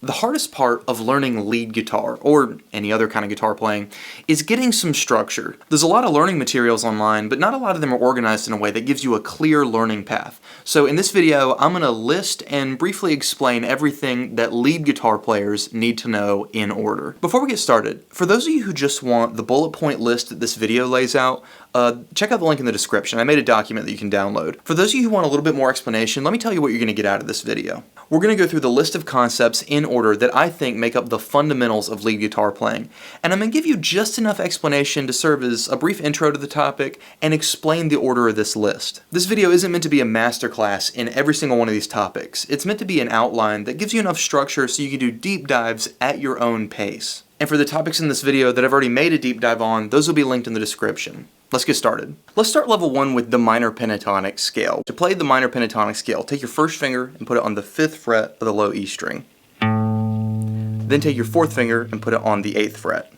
The hardest part of learning lead guitar, or any other kind of guitar playing, is getting some structure. There's a lot of learning materials online, but not a lot of them are organized in a way that gives you a clear learning path. So in this video, I'm going to list and briefly explain everything that lead guitar players need to know in order. Before we get started, for those of you who just want the bullet point list that this video lays out, check out the link in the description. I made a document that you can download. For those of you who want a little bit more explanation, let me tell you what you're going to get out of this video. We're going to go through the list of concepts in order that I think make up the fundamentals of lead guitar playing. And I'm going to give you just enough explanation to serve as a brief intro to the topic and explain the order of this list. This video isn't meant to be a masterclass in every single one of these topics. It's meant to be an outline that gives you enough structure so you can do deep dives at your own pace. And for the topics in this video that I've already made a deep dive on, those will be linked in the description. Let's get started. Let's start level 1 with the minor pentatonic scale. To play the minor pentatonic scale, take your first finger and put it on the 5th fret of the low E string. Then take your 4th finger and put it on the 8th fret.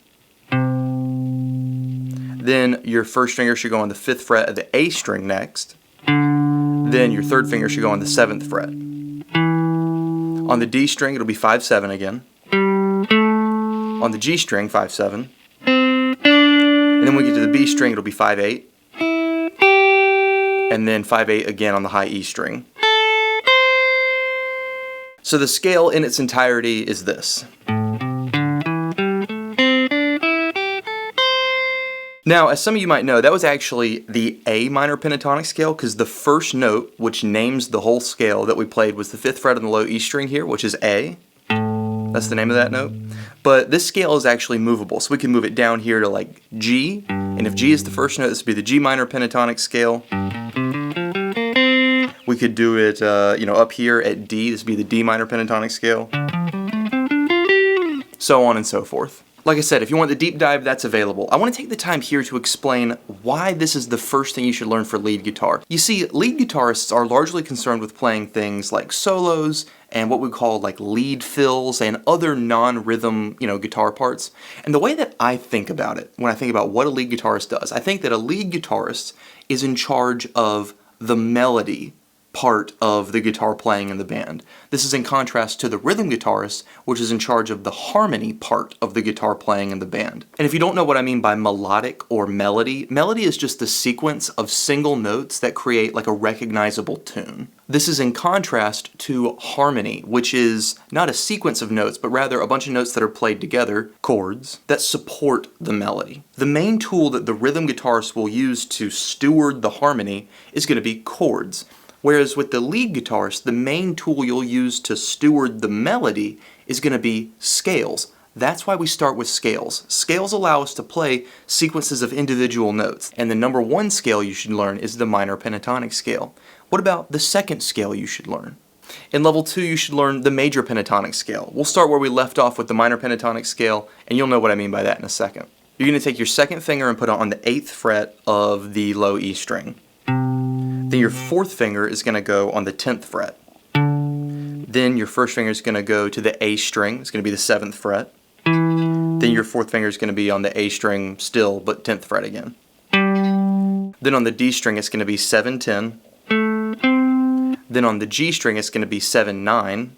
Then your first finger should go on the 5th fret of the A string next. Then your 3rd finger should go on the 7th fret. On the D string, it'll be 5-7 again. On the G string, 5-7. And then when we get to the B string, it'll be 5-8. And then 5-8 again on the high E string. So the scale in its entirety is this. Now, as some of you might know, that was actually the A minor pentatonic scale, because the first note, which names the whole scale that we played, was the 5th fret on the low E string here, which is A. That's the name of that note. But this scale is actually movable, so we can move it down here to like G, and if G is the first note, this would be the G minor pentatonic scale. We could do it, up here at D, this would be the D minor pentatonic scale. So on and so forth. Like I said, if you want the deep dive, that's available. I want to take the time here to explain why this is the first thing you should learn for lead guitar. You see, lead guitarists are largely concerned with playing things like solos and what we call like lead fills and other non-rhythm, guitar parts. And the way that I think about it, when I think about what a lead guitarist does, I think that a lead guitarist is in charge of the melody part of the guitar playing in the band. This is in contrast to the rhythm guitarist, which is in charge of the harmony part of the guitar playing in the band. And if you don't know what I mean by melodic or melody, melody is just the sequence of single notes that create like a recognizable tune. This is in contrast to harmony, which is not a sequence of notes, but rather a bunch of notes that are played together, chords, that support the melody. The main tool that the rhythm guitarist will use to steward the harmony is going to be chords. Whereas with the lead guitarist, the main tool you'll use to steward the melody is going to be scales. That's why we start with scales. Scales allow us to play sequences of individual notes. And the number 1 scale you should learn is the minor pentatonic scale. What about the second scale you should learn? In level 2, you should learn the major pentatonic scale. We'll start where we left off with the minor pentatonic scale, and you'll know what I mean by that in a second. You're going to take your 2nd finger and put it on the 8th fret of the low E string. Then your 4th finger is going to go on the 10th fret. Then your 1st finger is going to go to the A string. It's going to be the 7th fret. Then your 4th finger is going to be on the A string still, but 10th fret again. Then on the D string, it's going to be 7-10. Then on the G string, it's going to be 7-9.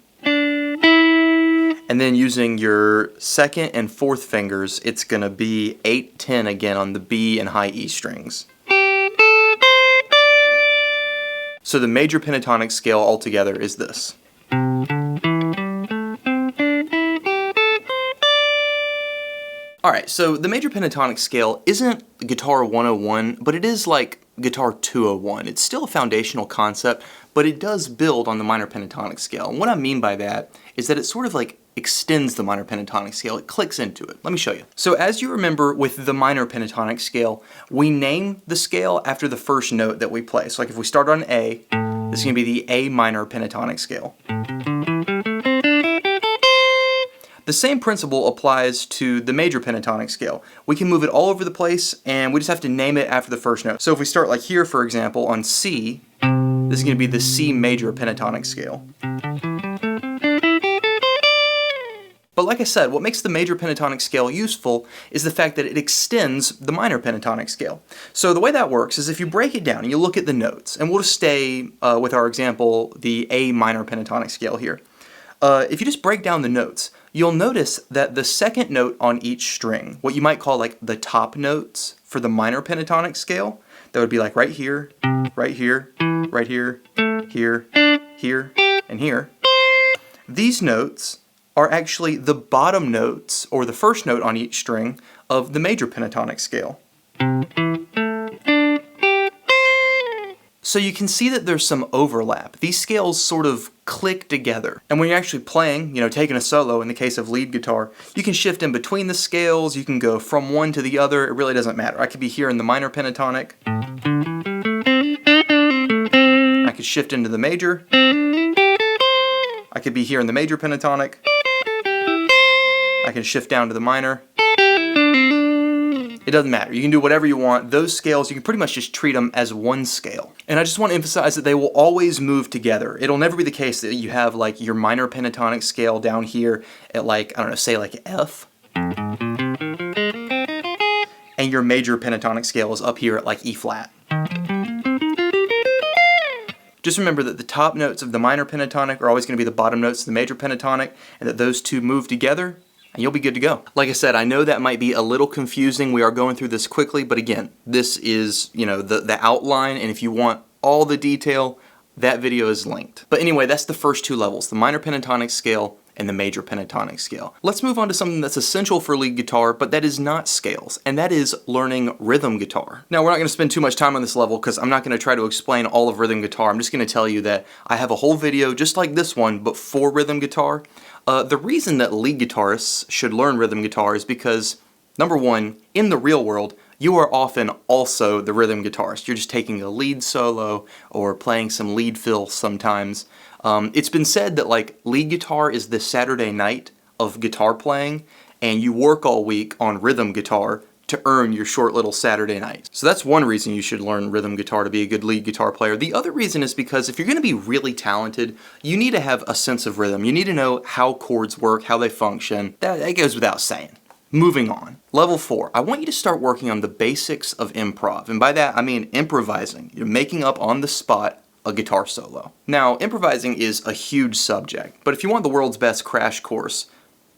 And then using your 2nd and 4th fingers, it's going to be 8-10 again on the B and high E strings. So the major pentatonic scale altogether is this. Alright, so the major pentatonic scale isn't Guitar 101, but it is like Guitar 201. It's still a foundational concept, but it does build on the minor pentatonic scale. And what I mean by that is that it sort of like extends the minor pentatonic scale. It clicks into it. Let me show you. So as you remember with the minor pentatonic scale, we name the scale after the first note that we play. So like if we start on A, this is going to be the A minor pentatonic scale. The same principle applies to the major pentatonic scale. We can move it all over the place, and we just have to name it after the first note. So if we start like here, for example, on C, this is going to be the C major pentatonic scale. But like I said, what makes the major pentatonic scale useful is the fact that it extends the minor pentatonic scale. So the way that works is if you break it down and you look at the notes, and we'll just stay with our example, the A minor pentatonic scale here. if you just break down the notes, you'll notice that the second note on each string, what you might call like the top notes for the minor pentatonic scale, that would be like right here, right here, right here, here, here, and here. These notes are actually the bottom notes, or the first note on each string, of the major pentatonic scale. So you can see that there's some overlap. These scales sort of click together. And when you're actually playing, taking a solo, in the case of lead guitar, you can shift in between the scales, you can go from one to the other, it really doesn't matter. I could be here in the minor pentatonic. I could shift into the major. I could be here in the major pentatonic. I can shift down to the minor. It doesn't matter. You can do whatever you want. Those scales, you can pretty much just treat them as one scale. And I just want to emphasize that they will always move together. It'll never be the case that you have like your minor pentatonic scale down here at like, I don't know, say like F. And your major pentatonic scale is up here at like E flat. Just remember that the top notes of the minor pentatonic are always going to be the bottom notes of the major pentatonic, and that those two move together, and you'll be good to go. Like I said, I know that might be a little confusing. We are going through this quickly, but again, this is, the outline, and if you want all the detail, that video is linked. But anyway, that's the first two levels, the minor pentatonic scale and the major pentatonic scale. Let's move on to something that's essential for lead guitar, but that is not scales, and that is learning rhythm guitar. Now, we're not going to spend too much time on this level because I'm not going to try to explain all of rhythm guitar. I'm just going to tell you that I have a whole video just like this one, but for rhythm guitar. The reason that lead guitarists should learn rhythm guitar is because, number one, in the real world, you are often also the rhythm guitarist. You're just taking a lead solo or playing some lead fill sometimes. It's been said that like lead guitar is the Saturday night of guitar playing, and you work all week on rhythm guitar to earn your short little Saturday night. So that's one reason you should learn rhythm guitar, to be a good lead guitar player. The other reason is because if you're going to be really talented, you need to have a sense of rhythm. You need to know how chords work, how they function. That goes without saying. Moving on. Level 4. I want you to start working on the basics of improv. And by that, I mean improvising. You're making up on the spot a guitar solo. Now, improvising is a huge subject, but if you want the world's best crash course,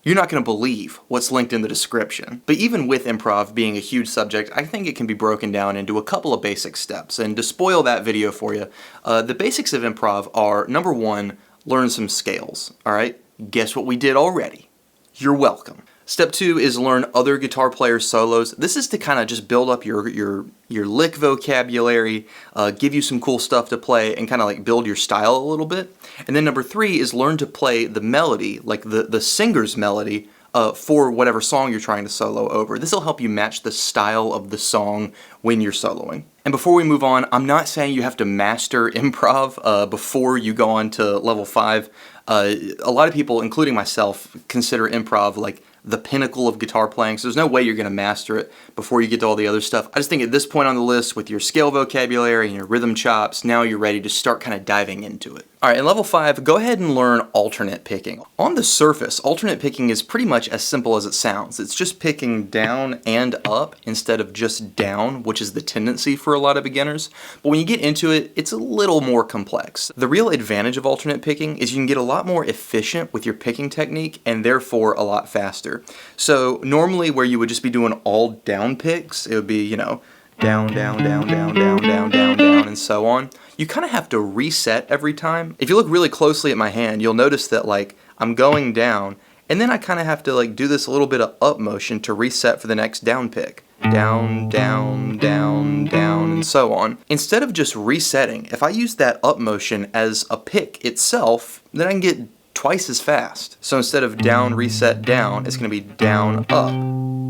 you're not going to believe what's linked in the description. But even with improv being a huge subject, I think it can be broken down into a couple of basic steps. And to spoil that video for you, the basics of improv are, number one, learn some scales. All right? Guess what we did already? You're welcome. Step 2 is learn other guitar players' solos. This is to kind of just build up your lick vocabulary, give you some cool stuff to play, and kind of like build your style a little bit. And then number 3 is learn to play the melody, like the singer's melody, for whatever song you're trying to solo over. This will help you match the style of the song when you're soloing. And before we move on, I'm not saying you have to master improv before you go on to level 5. A lot of people, including myself, consider improv like the pinnacle of guitar playing, so there's no way you're going to master it before you get to all the other stuff. I just think at this point on the list, with your scale vocabulary and your rhythm chops, now you're ready to start kind of diving into it. Alright, in level 5, go ahead and learn alternate picking. On the surface, alternate picking is pretty much as simple as it sounds. It's just picking down and up instead of just down, which is the tendency for a lot of beginners. But when you get into it, it's a little more complex. The real advantage of alternate picking is you can get a lot more efficient with your picking technique, and therefore a lot faster. So normally where you would just be doing all down picks, it would be, down, down, down, down, down, down, down, down, and so on. You kind of have to reset every time. If you look really closely at my hand, you'll notice that like I'm going down, and then I kind of have to like do this a little bit of up motion to reset for the next down pick. Down, down, down, down, and so on. Instead of just resetting, if I use that up motion as a pick itself, then I can get twice as fast. So instead of down, reset, down, it's going to be down, up,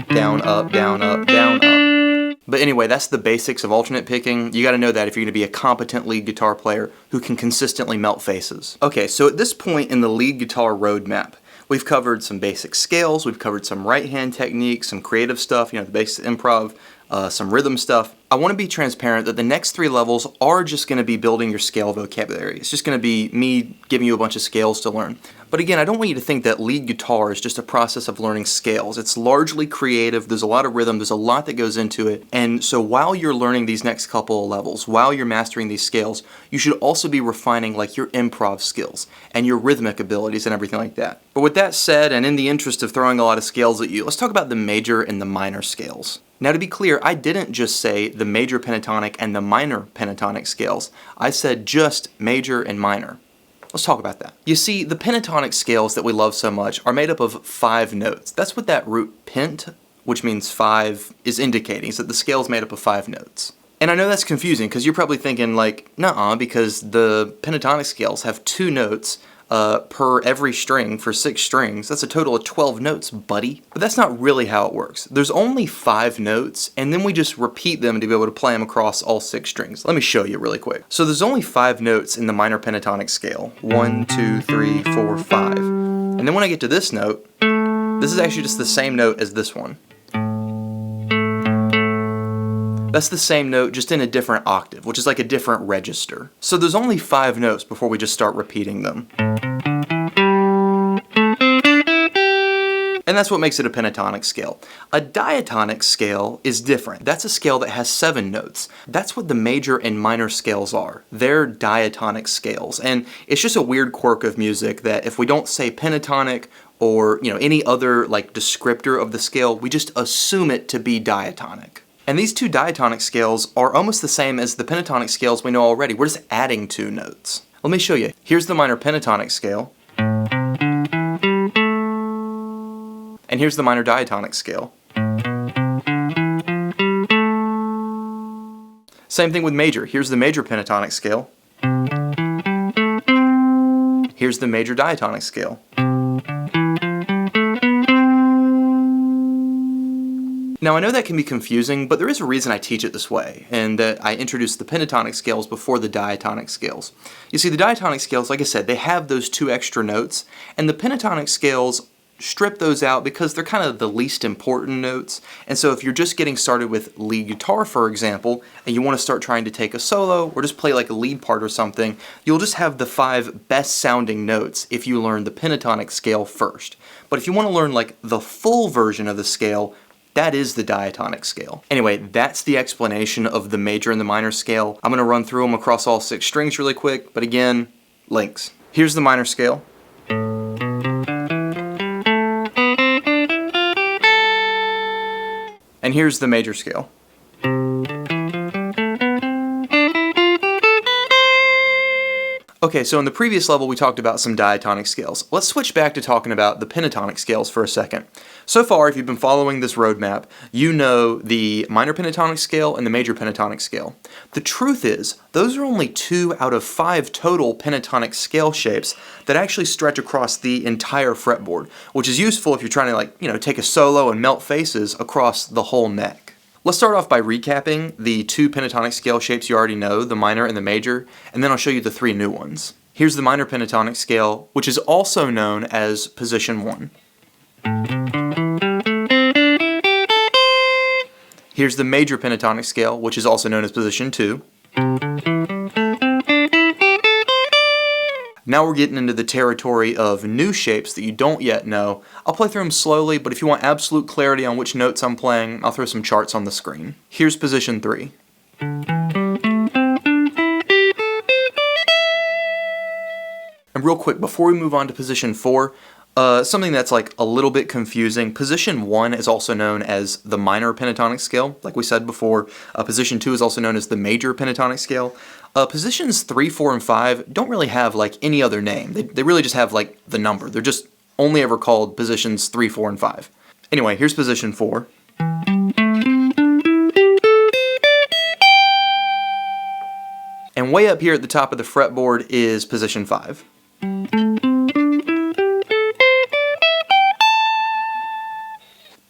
down, up, down, up, down, up. But anyway, that's the basics of alternate picking. You got to know that if you're going to be a competent lead guitar player who can consistently melt faces. Okay, so at this point in the lead guitar roadmap, we've covered some basic scales, we've covered some right hand techniques, some creative stuff, the basic improv, some rhythm stuff. I want to be transparent that the next 3 levels are just going to be building your scale vocabulary. It's just going to be me giving you a bunch of scales to learn. But again, I don't want you to think that lead guitar is just a process of learning scales. It's largely creative, there's a lot of rhythm, there's a lot that goes into it. And so while you're learning these next couple of levels, while you're mastering these scales, you should also be refining like your improv skills and your rhythmic abilities and everything like that. But with that said, and in the interest of throwing a lot of scales at you, let's talk about the major and the minor scales. Now to be clear, I didn't just say the major pentatonic and the minor pentatonic scales. I said just major and minor. Let's talk about that. You see, the pentatonic scales that we love so much are made up of 5 notes. That's what that root pent, which means 5, is indicating, is that the scale is made up of 5 notes. And I know that's confusing because you're probably thinking like, nuh-uh, because the pentatonic scales have 2 notes per every string for 6 strings. That's a total of 12 notes, buddy. But that's not really how it works. There's only 5 notes, and then we just repeat them to be able to play them across all 6 strings. Let me show you really quick. So there's only 5 notes in the minor pentatonic scale. 1, 2, 3, 4, 5. And then when I get to this note, this is actually just the same note as this one. That's the same note, just in a different octave, which is like a different register. So there's only 5 notes before we just start repeating them. And that's what makes it a pentatonic scale. A diatonic scale is different. That's a scale that has 7 notes. That's what the major and minor scales are. They're diatonic scales. And it's just a weird quirk of music that if we don't say pentatonic or any other like descriptor of the scale, we just assume it to be diatonic. And these 2 diatonic scales are almost the same as the pentatonic scales we know already. We're just adding 2 notes. Let me show you. Here's the minor pentatonic scale. And here's the minor diatonic scale. Same thing with major. Here's the major pentatonic scale. Here's the major diatonic scale. Now I know that can be confusing, but there is a reason I teach it this way, and that I introduce the pentatonic scales before the diatonic scales. You see, the diatonic scales, like I said, they have those 2 extra notes, and the pentatonic scales strip those out because they're kind of the least important notes. And so if you're just getting started with lead guitar, for example, and you want to start trying to take a solo or just play like a lead part or something, you'll just have the 5 best sounding notes if you learn the pentatonic scale first. But if you want to learn like the full version of the scale, that is the diatonic scale. Anyway, that's the explanation of the major and the minor scale. I'm going to run through them across all 6 strings really quick, but again, links. Here's the minor scale. And here's the major scale. Okay, so in the previous level we talked about some diatonic scales. Let's switch back to talking about the pentatonic scales for a second. So far, if you've been following this roadmap, you know the minor pentatonic scale and the major pentatonic scale. The truth is, those are only 2 out of 5 total pentatonic scale shapes that actually stretch across the entire fretboard, which is useful if you're trying to take a solo and melt faces across the whole neck. Let's start off by recapping the 2 pentatonic scale shapes you already know, the minor and the major, and then I'll show you the 3 new ones. Here's the minor pentatonic scale, which is also known as position 1. Here's the major pentatonic scale, which is also known as position 2. Now we're getting into the territory of new shapes that you don't yet know. I'll play through them slowly, but if you want absolute clarity on which notes I'm playing, I'll throw some charts on the screen. Here's position 3. And real quick, before we move on to position 4, something that's like a little bit confusing. Position 1 is also known as the minor pentatonic scale, like we said before. Position 2 is also known as the major pentatonic scale. Positions 3, 4, and 5 don't really have like any other name. They really just have like the number. They're just only ever called positions 3, 4, and 5. Anyway, here's position 4. And way up here at the top of the fretboard is position 5.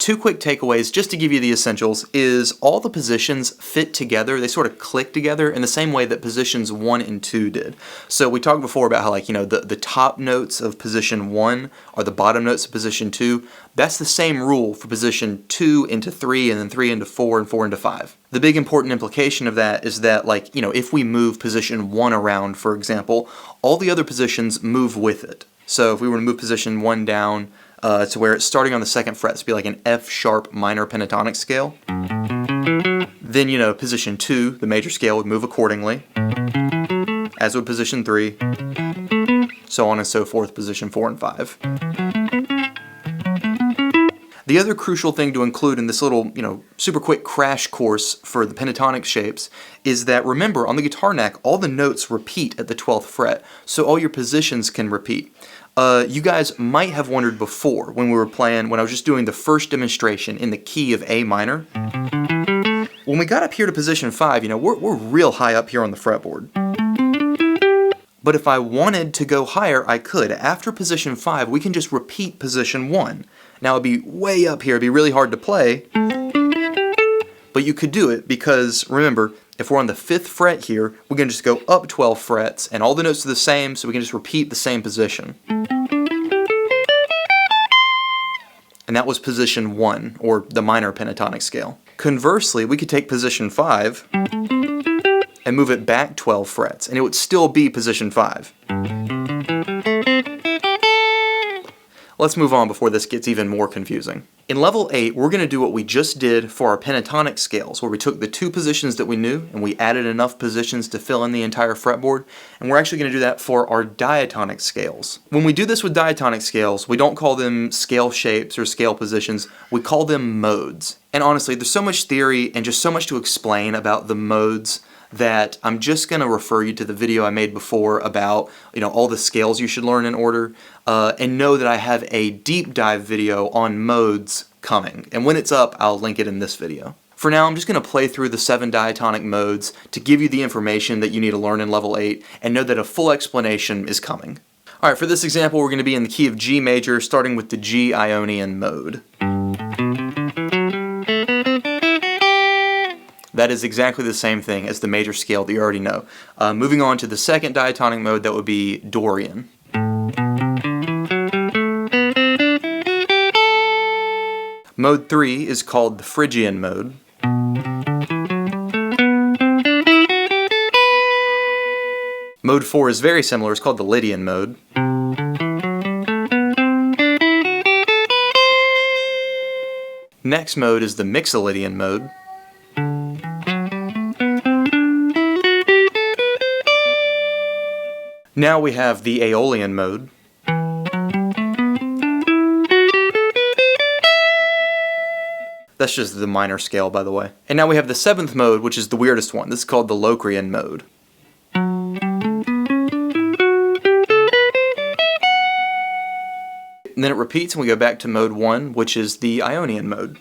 two quick takeaways, just to give you the essentials, is all the positions fit together. They sort of click together in the same way that positions 1 and 2 did. So we talked before about how, like, the top notes of position 1 are the bottom notes of position 2. That's the same rule for position 2 into 3, and then 3 into 4, and 4 into 5. The big important implication of that is that, like, if we move position 1 around, for example, all the other positions move with it. So if we were to move position 1 down to where it's starting on the 2nd fret, to be like an F sharp minor pentatonic scale, then, position 2, the major scale, would move accordingly, as would position 3, so on and so forth, position 4 and 5. The other crucial thing to include in this little, super quick crash course for the pentatonic shapes is that, remember, on the guitar neck, all the notes repeat at the 12th fret, so all your positions can repeat. You guys might have wondered before when I was just doing the first demonstration in the key of A minor. When we got up here to position 5, we're real high up here on the fretboard. But if I wanted to go higher, I could. After position 5, we can just repeat position 1. Now it'd be way up here, it'd be really hard to play, but you could do it because, remember, if we're on the 5th fret here, we can just go up 12 frets, and all the notes are the same, so we can just repeat the same position. And that was position 1, or the minor pentatonic scale. Conversely, we could take position 5 and move it back 12 frets, and it would still be position 5. Let's move on before this gets even more confusing. In level 8, we're going to do what we just did for our pentatonic scales, where we took the 2 positions that we knew and we added enough positions to fill in the entire fretboard, and we're actually going to do that for our diatonic scales. When we do this with diatonic scales, we don't call them scale shapes or scale positions, we call them modes. And honestly, there's so much theory and just so much to explain about the modes that I'm just going to refer you to the video I made before about all the scales you should learn in order, and know that I have a deep dive video on modes coming, and when it's up I'll link it in this video. For now, I'm just going to play through the 7 diatonic modes to give you the information that you need to learn in level 8 and know that a full explanation is coming. Alright, for this example we're going to be in the key of G major, starting with the G Ionian mode. That is exactly the same thing as the major scale that you already know. Moving on to the 2nd diatonic mode, that would be Dorian. Mode 3 is called the Phrygian mode. Mode 4 is very similar, it's called the Lydian mode. Next mode is the Mixolydian mode. Now we have the Aeolian mode. That's just the minor scale, by the way. And now we have the 7th mode, which is the weirdest one. This is called the Locrian mode. And then it repeats and we go back to mode 1, which is the Ionian mode.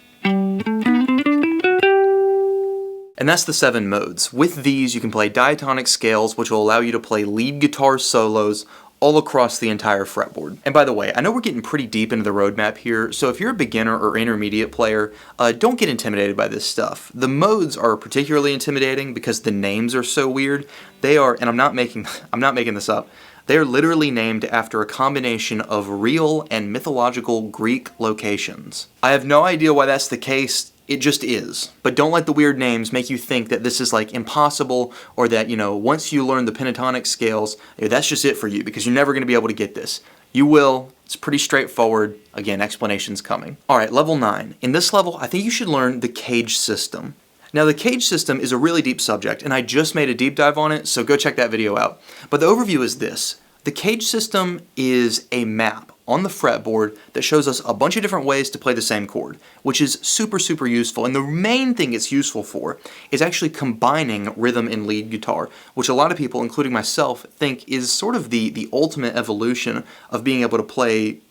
And that's the 7 modes. With these, you can play diatonic scales, which will allow you to play lead guitar solos all across the entire fretboard. And by the way, I know we're getting pretty deep into the roadmap here, so if you're a beginner or intermediate player, don't get intimidated by this stuff. The modes are particularly intimidating because the names are so weird. They are, and I'm not making this up, they are literally named after a combination of real and mythological Greek locations. I have no idea why that's the case. It just is. But don't let the weird names make you think that this is like impossible, or that, once you learn the pentatonic scales, that's just it for you, because you're never going to be able to get this. You will. It's pretty straightforward. Again, explanations coming. Alright, level 9. In this level, I think you should learn the cage system. Now, the cage system is a really deep subject, and I just made a deep dive on it, so go check that video out. But the overview is this. The cage system is a map on the fretboard that shows us a bunch of different ways to play the same chord, which is super, super useful. And the main thing it's useful for is actually combining rhythm and lead guitar, which a lot of people, including myself, think is sort of the ultimate evolution of being able to play,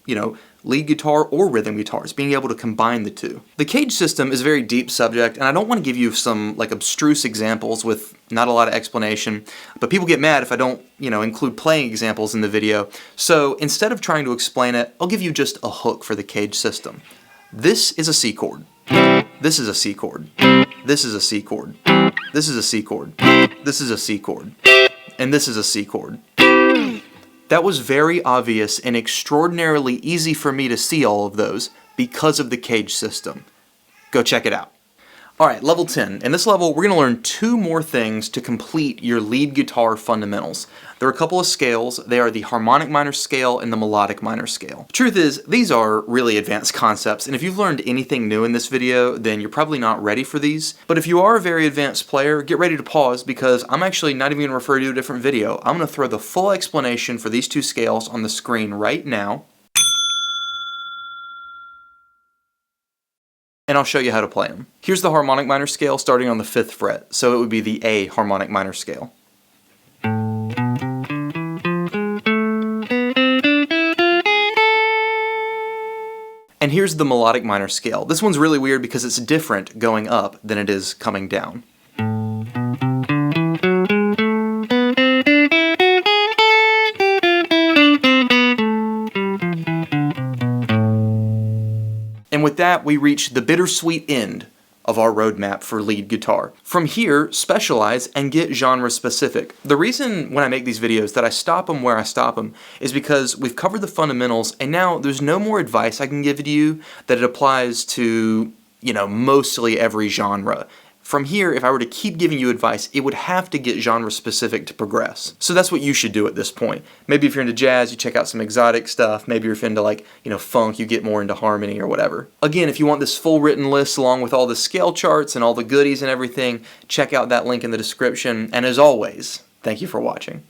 lead guitar or rhythm guitars, being able to combine the two. The cage system is a very deep subject, and I don't want to give you some abstruse examples with not a lot of explanation, but people get mad if I don't, include playing examples in the video. So instead of trying to explain it, I'll give you just a hook for the cage system. This is a C chord. This is a C chord. This is a C chord. This is a C chord. This is a C chord. And this is a C chord. That was very obvious and extraordinarily easy for me to see all of those because of the cage system. Go check it out. Alright, level 10. In this level, we're going to learn 2 more things to complete your lead guitar fundamentals. There are a couple of scales. They are the harmonic minor scale and the melodic minor scale. The truth is, these are really advanced concepts, and if you've learned anything new in this video, then you're probably not ready for these. But if you are a very advanced player, get ready to pause because I'm actually not even going to refer you to a different video. I'm going to throw the full explanation for these 2 scales on the screen right now. And I'll show you how to play them. Here's the harmonic minor scale starting on the 5th fret, so it would be the A harmonic minor scale. And here's the melodic minor scale. This one's really weird because it's different going up than it is coming down. And with that, we reach the bittersweet end of our roadmap for lead guitar. From here, specialize and get genre specific. The reason when I make these videos that I stop them where I stop them is because we've covered the fundamentals and now there's no more advice I can give to you that it applies to, mostly every genre. From here, if I were to keep giving you advice, it would have to get genre specific to progress. So that's what you should do at this point. Maybe if you're into jazz, you check out some exotic stuff. Maybe if you're into funk, you get more into harmony or whatever. Again, if you want this full written list along with all the scale charts and all the goodies and everything, check out that link in the description. And as always, thank you for watching.